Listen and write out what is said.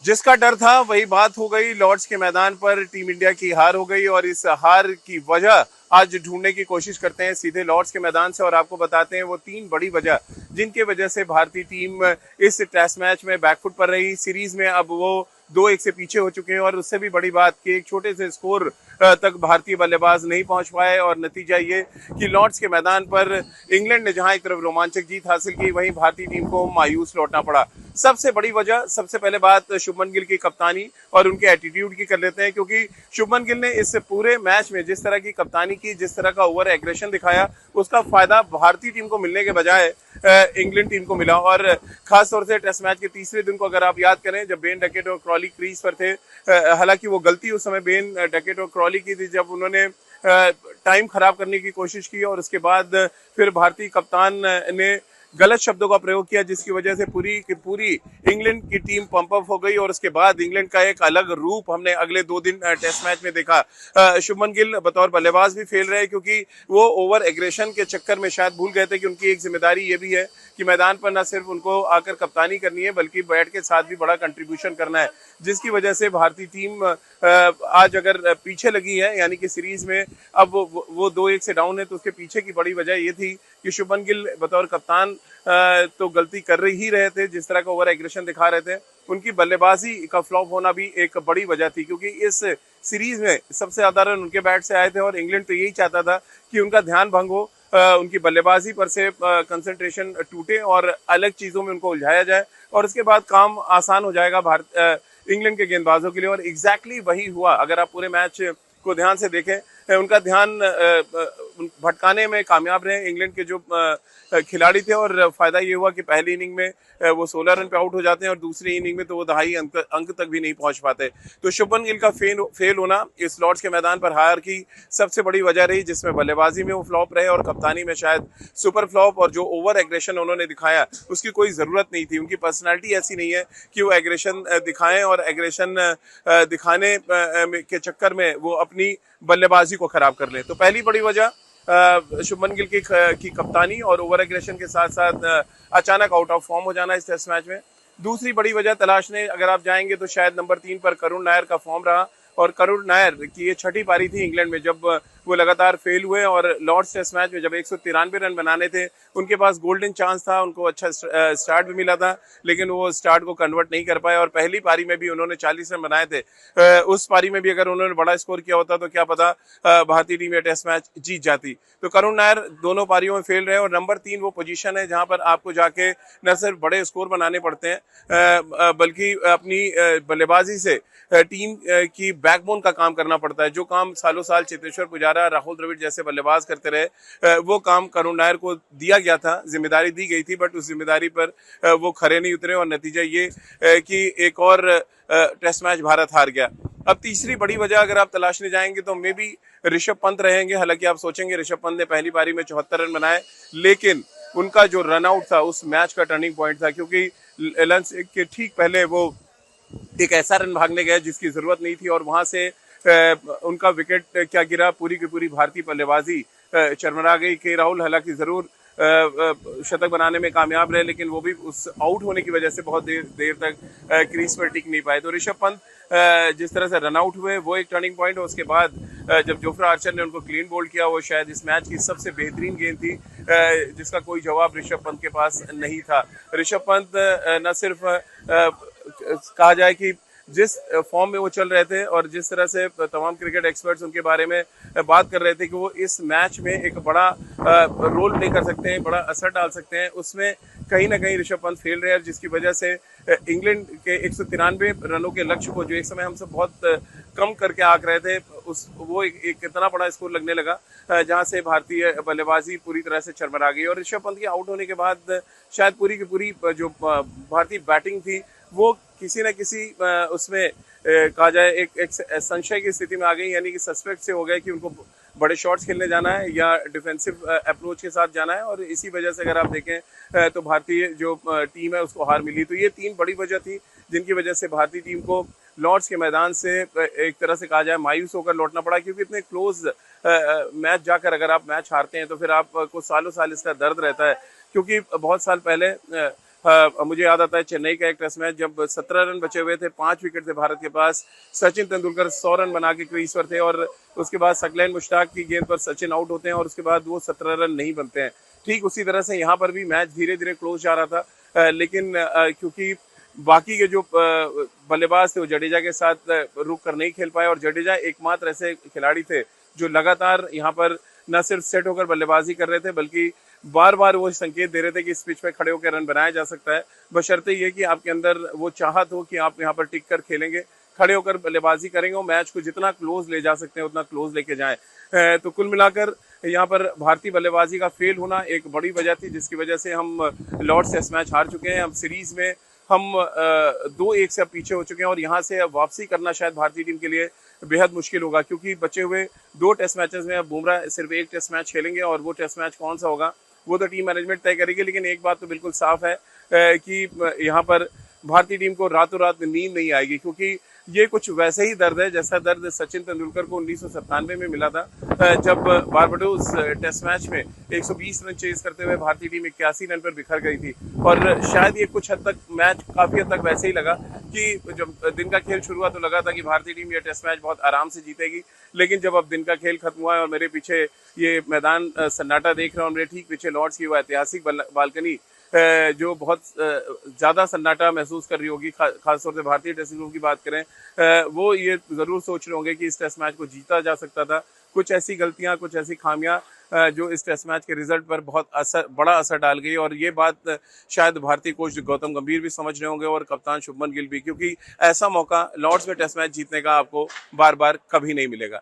जिसका डर था वही बात हो गई। लॉर्ड्स के मैदान पर टीम इंडिया की हार हो गई और इस हार की वजह आज ढूंढने की कोशिश करते हैं सीधे लॉर्ड्स के मैदान से और आपको बताते हैं वो तीन बड़ी वजह जिनकी वजह से भारतीय टीम इस टेस्ट मैच में बैकफुट पर रही। सीरीज में अब वो 2-1 से पीछे हो चुके हैं और उससे भी बड़ी बात कि एक छोटे से स्कोर तक भारतीय बल्लेबाज नहीं पहुंच पाए और नतीजा ये कि लॉर्ड्स के मैदान पर इंग्लैंड ने जहां एक तरफ रोमांचक जीत हासिल की वहीं भारतीय टीम को मायूस लौटना पड़ा। सबसे बड़ी वजह, सबसे पहले बात शुभमन गिल की कप्तानी और उनके एटीट्यूड की कर लेते हैं, क्योंकि शुभमन गिल ने इस पूरे मैच में जिस तरह की कप्तानी की, जिस तरह का ओवर एग्रेशन दिखाया, उसका फायदा भारतीय टीम को मिलने के बजाय इंग्लैंड टीम को मिला। और खासतौर से टेस्ट मैच के तीसरे दिन को अगर आप याद करें, जब बेन डकेट और क्रॉली क्रीज पर थे, हालांकि वो गलती उस समय बेन डकेट और क्रॉली की थी जब उन्होंने टाइम खराब करने की कोशिश की और उसके बाद फिर भारतीय कप्तान ने गलत शब्दों का प्रयोग किया, जिसकी वजह से पूरी की पूरी इंग्लैंड की टीम पंप अप हो गई और उसके बाद इंग्लैंड का एक अलग रूप हमने अगले 2 दिन टेस्ट मैच में देखा। शुभमन गिल बतौर बल्लेबाज भी फेल रहे क्योंकि वो ओवर एग्रेशन के चक्कर में शायद भूल गए थे कि उनकी एक जिम्मेदारी ये भी है कि मैदान पर न सिर्फ उनको आकर कप्तानी करनी है बल्कि बैट के साथ भी बड़ा कंट्रीब्यूशन करना है, जिसकी वजह से भारतीय टीम आज अगर पीछे लगी है, यानी कि सीरीज में अब वो 2-1 से डाउन है, तो उसके पीछे की बड़ी वजह ये थी कि शुभमन गिल बतौर कप्तान तो गलती कर ही रहे थे, जिस तरह का ओवर एग्रेशन दिखा रहे थे। उनकी बल्लेबाजी का फ्लॉप होना भी एक बड़ी वजह थी, क्योंकि इस सीरीज में सबसे ज्यादा रन उनके बैट से आए थे और इंग्लैंड तो यही चाहता था कि उनका ध्यान भंग हो, उनकी बल्लेबाजी पर से कंसंट्रेशन टूटे और अलग चीजों में उनको उलझाया जाए और उसके बाद काम आसान हो जाएगा भारत इंग्लैंड के गेंदबाजों के लिए। और एग्जैक्टली वही हुआ। अगर आप पूरे मैच को ध्यान से देखें, उनका ध्यान भटकाने में कामयाब रहे इंग्लैंड के जो खिलाड़ी थे और फायदा ये हुआ कि पहली इनिंग में वो 16 रन पे आउट हो जाते हैं और दूसरी इनिंग में तो वो 2.5 अंक तक भी नहीं पहुंच पाते। तो शुभमन गिल का फेल होना इस लॉर्ड्स के मैदान पर हार की सबसे बड़ी वजह रही, जिसमें बल्लेबाजी में वो फ्लॉप रहे और कप्तानी में शायद सुपर फ्लॉप। और जो ओवर एग्रेशन उन्होंने दिखाया उसकी कोई जरूरत नहीं थी। उनकी पर्सनैलिटी ऐसी नहीं है कि वो एग्रेशन दिखाएं और एग्रेशन दिखाने के चक्कर में वो अपनी बल्लेबाजी को खराब कर ले। तो पहली बड़ी वजह शुभमन गिल की कप्तानी और ओवर एग्रेशन के साथ साथ अचानक आउट ऑफ फॉर्म हो जाना इस टेस्ट मैच में। दूसरी बड़ी वजह तलाशने अगर आप जाएंगे तो शायद नंबर 3 पर करुण नायर का फॉर्म रहा और करुण नायर की ये छठी पारी थी इंग्लैंड में जब वो लगातार फेल हुए और लॉर्ड्स टेस्ट मैच में जब 193 रन बनाने थे, उनके पास गोल्डन चांस था, उनको अच्छा स्टार्ट भी मिला था, लेकिन वो स्टार्ट को कन्वर्ट नहीं कर पाए और पहली पारी में भी उन्होंने 40 रन बनाए थे। उस पारी में भी अगर उन्होंने बड़ा स्कोर किया होता तो क्या पता भारतीय टीम ये टेस्ट मैच जीत जाती। तो करुण नायर दोनों पारियों में फेल रहे और नंबर 3 वो पोजीशन है जहां पर आपको जाके न सिर्फ बड़े स्कोर बनाने पड़ते हैं बल्कि अपनी बल्लेबाजी से टीम की बैकबोन का काम करना पड़ता है। जो काम सालों साल चेतेश्वर पुजारा, राहुल द्रविड़ जैसे बल्लेबाज करते रहे, वो काम करुण नायर को दिया गया था, जिम्मेदारी दी गई थी, बट उस जिम्मेदारी पर वो खरे नहीं उतरे और नतीजा ये कि एक और टेस्ट मैच भारत हार गया। अब तीसरी बड़ी वजह अगर आप तलाशने जाएंगे तो मे बी ऋषभ पंत रहेंगे। हालांकि आप सोचेंगे ऋषभ पंत ने पहली पारी में 74 रन बनाए, लेकिन उनका जो रन आउट था उस मैच का टर्निंग पॉइंट था, क्योंकि लंच के ठीक पहले वो एक ऐसा रन भागने गए जिसकी जरूरत नहीं थी और वहां से उनका विकेट क्या गिरा, पूरी की पूरी भारतीय बल्लेबाजी चरमरा गई। के राहुल हालांकि जरूर शतक बनाने में कामयाब रहे, लेकिन वो भी उस आउट होने की वजह से बहुत देर तक क्रीज पर टिक नहीं पाए। तो ऋषभ पंत जिस तरह से रन आउट हुए वो एक टर्निंग पॉइंट है। उसके बाद जब जोफ्रा आर्चर ने उनको क्लीन बोल्ड किया, वो शायद इस मैच की सबसे बेहतरीन गेंद थी जिसका कोई जवाब ऋषभ पंत के पास नहीं था। ऋषभ पंत न सिर्फ कहा जाए कि जिस फॉर्म में वो चल रहे थे और जिस तरह से तमाम क्रिकेट एक्सपर्ट्स उनके बारे में बात कर रहे थे कि वो इस मैच में एक बड़ा रोल प्ले कर सकते हैं, बड़ा असर डाल सकते हैं, उसमें कहीं ना कहीं ऋषभ पंत फेल रहे, जिसकी वजह से इंग्लैंड के 193 रनों के लक्ष्य को जो एक समय हम सब बहुत कम करके आंक रहे थे, वो एक इतना बड़ा स्कोर लगने लगा जहां से भारतीय बल्लेबाजी पूरी तरह से चरमरा गई। और ऋषभ पंत के आउट होने के बाद शायद पूरी की पूरी जो भारतीय बैटिंग थी वो किसी न किसी उसमें कहा जाए एक संशय की स्थिति में आ गई, यानी कि सस्पेक्ट से हो गए कि उनको बड़े शॉट्स खेलने जाना है या डिफेंसिव अप्रोच के साथ जाना है, और इसी वजह से अगर आप देखें तो भारतीय जो टीम है उसको हार मिली। तो ये 3 बड़ी वजह थी जिनकी वजह से भारतीय टीम को लॉर्ड्स के मैदान से एक तरह से कहा जाए मायूस होकर लौटना पड़ा, क्योंकि इतने क्लोज मैच जाकर अगर आप मैच हारते हैं तो फिर आपको सालों साल इसका दर्द रहता है। क्योंकि बहुत साल पहले मुझे याद आता है चेन्नई का एक टेस्ट मैच, जब 17 रन बचे हुए थे, 5 विकेट थे भारत के पास, सचिन तेंदुलकर 100 रन बना के क्रीज पर थे और उसके बाद सकलैन मुश्ताक की गेंद पर सचिन आउट होते हैं और उसके बाद वो 17 रन नहीं बनते हैं। ठीक उसी तरह से यहाँ पर भी मैच धीरे धीरे क्लोज जा रहा था, लेकिन क्योंकि बाकी के जो बल्लेबाज थे वो जडेजा के साथ रुक कर नहीं खेल पाए और जडेजा एकमात्र ऐसे खिलाड़ी थे जो लगातार यहाँ पर न सिर्फ सेट होकर बल्लेबाजी कर रहे थे बल्कि बार बार वो संकेत दे रहे थे कि इस पिच पे खड़े होकर रन बनाया जा सकता है, बशर्ते ये कि आपके अंदर वो चाहत हो कि आप यहाँ पर टिक कर खेलेंगे, खड़े होकर बल्लेबाजी करेंगे और मैच को जितना क्लोज ले जा सकते हैं उतना क्लोज लेके जाएं। तो कुल मिलाकर यहाँ पर भारतीय बल्लेबाजी का फेल होना एक बड़ी वजह थी जिसकी वजह से हम लॉर्ड्स टेस्ट मैच हार चुके हैं। हम सीरीज में हम 2-1 से अब पीछे हो चुके हैं और यहाँ से अब वापसी करना शायद भारतीय टीम के लिए बेहद मुश्किल होगा, क्योंकि बचे हुए 2 टेस्ट मैचेस में अब बुमराह सिर्फ 1 टेस्ट मैच खेलेंगे और वो टेस्ट मैच कौन सा होगा वो तो टीम मैनेजमेंट तय करेगी। लेकिन एक बात तो बिल्कुल साफ है कि यहाँ पर भारतीय टीम को रातों रात नींद नहीं आएगी, क्योंकि ये कुछ वैसे ही दर्द है जैसा दर्द सचिन तेंदुलकर को 1997 में मिला था, जब बारबाडोस टेस्ट मैच में 120 रन चेज करते हुए भारतीय टीम 81 रन पर बिखर गई थी। और शायद ये कुछ हद तक मैच काफी हद तक वैसे ही लगा कि जब दिन का खेल शुरू हुआ तो लगा था कि भारतीय टीम ये टेस्ट मैच बहुत आराम से जीतेगी, लेकिन जब अब दिन का खेल खत्म हुआ है और मेरे पीछे ये मैदान सन्नाटा देख रहे हो और मेरे ठीक पीछे लॉर्ड्स की वो ऐतिहासिक बालकनी जो बहुत ज्यादा सन्नाटा महसूस कर रही होगी, खासतौर से भारतीय ड्रेसिंग रूम की बात करें, वो ये जरूर सोच रहे होंगे कि इस टेस्ट मैच को जीता जा सकता था। कुछ ऐसी गलतियां, कुछ ऐसी खामियां जो इस टेस्ट मैच के रिजल्ट पर बहुत बड़ा असर डाल गई और ये बात शायद भारतीय कोच गौतम गंभीर भी समझ रहे होंगे और कप्तान शुभमन गिल भी, क्योंकि ऐसा मौका लॉर्ड्स में टेस्ट मैच जीतने का आपको बार बार कभी नहीं मिलेगा।